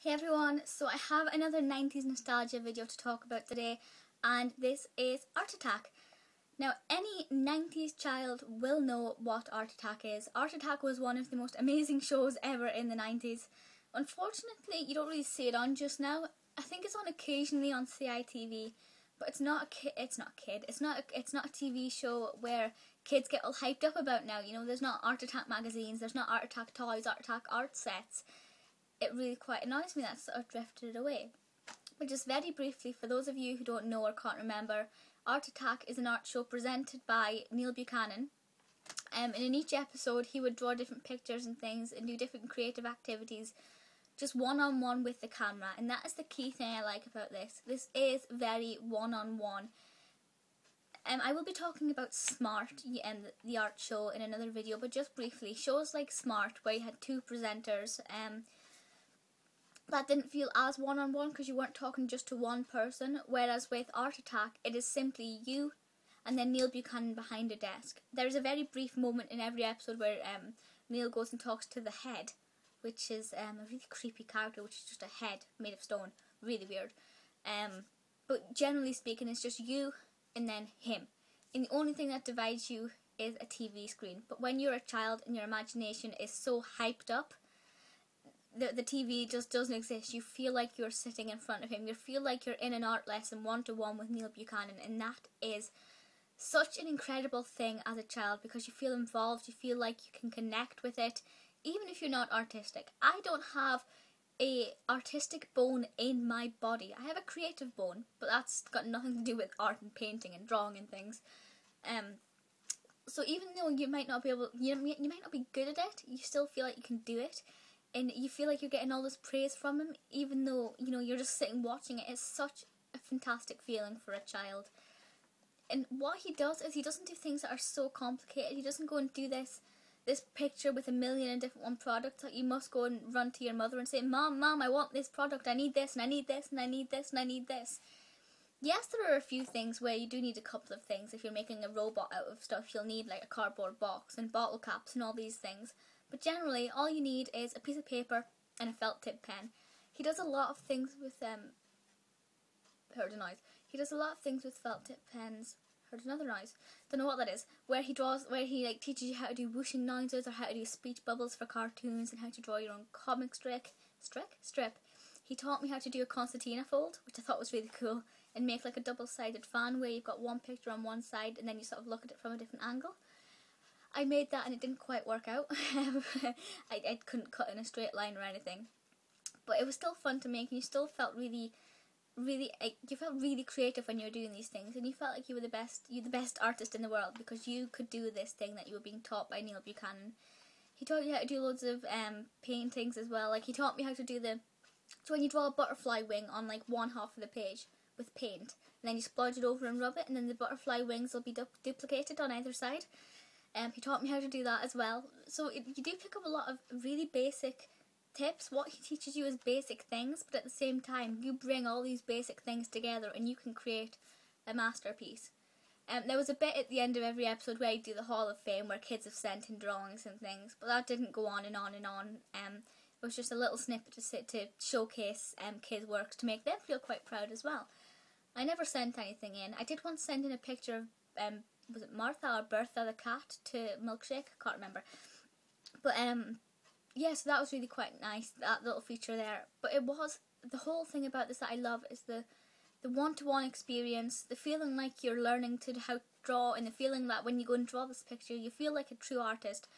Hey everyone, so I have another 90s nostalgia video to talk about today, and this is Art Attack. Now, any 90s child will know what Art Attack is. Art Attack was one of the most amazing shows ever in the 90s. Unfortunately, you don't really see it on just now. I think it's on occasionally on CITV, but it's not a TV show where kids get all hyped up about now. You know, there's not Art Attack magazines, there's not Art Attack toys, Art Attack art sets. It really quite annoys me that sort of drifted away. But just very briefly, for those of you who don't know or can't remember, Art Attack is an art show presented by Neil Buchanan. And in each episode he would draw different pictures and things and do different creative activities, just one-on-one with the camera. And that is the key thing I like about this. This is very one-on-one. I will be talking about Smart and the art show in another video, but just briefly, shows like Smart, where you had two presenters, that didn't feel as one-on-one because you weren't talking just to one person, whereas with Art Attack it is simply you and then Neil Buchanan behind a desk. There is a very brief moment in every episode where Neil goes and talks to the head, which is a really creepy character, which is just a head made of stone, really weird. But generally speaking, it's just you and then him, and the only thing that divides you is a TV screen. But when you're a child and your imagination is so hyped up, the TV just doesn't exist. You feel like you're sitting in front of him. You feel like you're in an art lesson one-to-one with Neil Buchanan, and that is such an incredible thing as a child because you feel involved, you feel like you can connect with it, even if you're not artistic. I don't have a artistic bone in my body. I have a creative bone, but that's got nothing to do with art and painting and drawing and things. So even though you might not be good at it, you still feel like you can do it. And you feel like you're getting all this praise from him, even though, you know, you're just sitting watching it. It's such a fantastic feeling for a child. And what he does is he doesn't do things that are so complicated. He doesn't go and do this picture with a million and different products that you must go and run to your mother and say, Mom, I want this product, I need this, and I need this, and I need this, and I need this. Yes, there are a few things where you do need a couple of things. If you're making a robot out of stuff, you'll need like a cardboard box and bottle caps and all these things. But generally, all you need is a piece of paper and a felt tip pen. He does a lot of things with heard a noise. He does a lot of things with felt tip pens. Heard another noise. Don't know what that is. Where he like teaches you how to do whooshing noises or how to do speech bubbles for cartoons and how to draw your own comic strip. He taught me how to do a concertina fold, which I thought was really cool, and make like a double-sided fan where you've got one picture on one side and then you sort of look at it from a different angle. I made that and it didn't quite work out. I couldn't cut in a straight line or anything, but it was still fun to make, and you still felt really creative when you were doing these things, and you felt like you were the best artist in the world because you could do this thing that you were being taught by Neil Buchanan. He taught you how to do loads of paintings as well. Like he taught me how to do so when you draw a butterfly wing on like one half of the page with paint, and then you splodge it over and rub it, and then the butterfly wings will be duplicated on either side. He taught me how to do that as well. So you do pick up a lot of really basic tips. What he teaches you is basic things, but at the same time you bring all these basic things together and you can create a masterpiece. There was a bit at the end of every episode where you do the Hall of Fame where kids have sent in drawings and things, but that didn't go on and on and on. It was just a little snippet to showcase kids' works to make them feel quite proud as well. I never sent anything in. I did once send in a picture of was it Martha or Bertha the cat to Milkshake? I can't remember. But yeah, so that was really quite nice, that little feature there. But it was, the whole thing about this that I love is the one-to-one experience, the feeling like you're learning how to draw, and the feeling that when you go and draw this picture you feel like a true artist.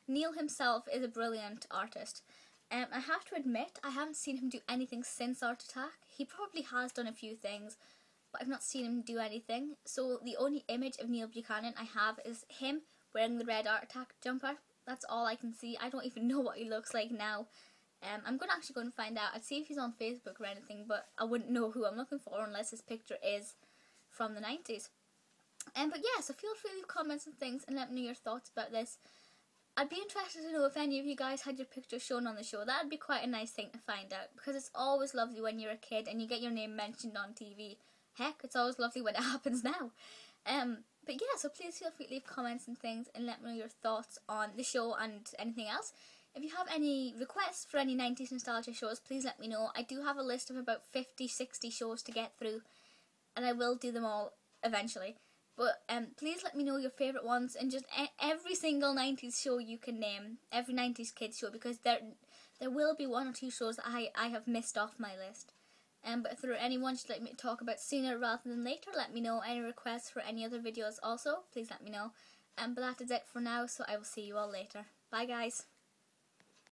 Neil himself is a brilliant artist. I have to admit, I haven't seen him do anything since Art Attack. He probably has done a few things, but I've not seen him do anything. So the only image of Neil Buchanan I have is him wearing the red Art Attack jumper. That's all I can see. I don't even know what he looks like now. I'm going to actually go and find out. I'd see if he's on Facebook or anything, but I wouldn't know who I'm looking for unless his picture is from the 90s. But yeah, so feel free to leave comments and things and let me know your thoughts about this. I'd be interested to know if any of you guys had your picture shown on the show. That would be quite a nice thing to find out, because it's always lovely when you're a kid and you get your name mentioned on TV. Heck, it's always lovely when it happens now. But yeah, so please feel free to leave comments and things and let me know your thoughts on the show and anything else. If you have any requests for any 90s nostalgia shows, please let me know. I do have a list of about 50-60 shows to get through, and I will do them all eventually. But please let me know your favourite ones, and just every single 90s show you can name, every 90s kids show, because there will be 1 or 2 shows that I have missed off my list. But if there are any ones you'd like me to talk about sooner rather than later, let me know. Any requests for any other videos also, please let me know. But that is it for now, so I will see you all later. Bye guys.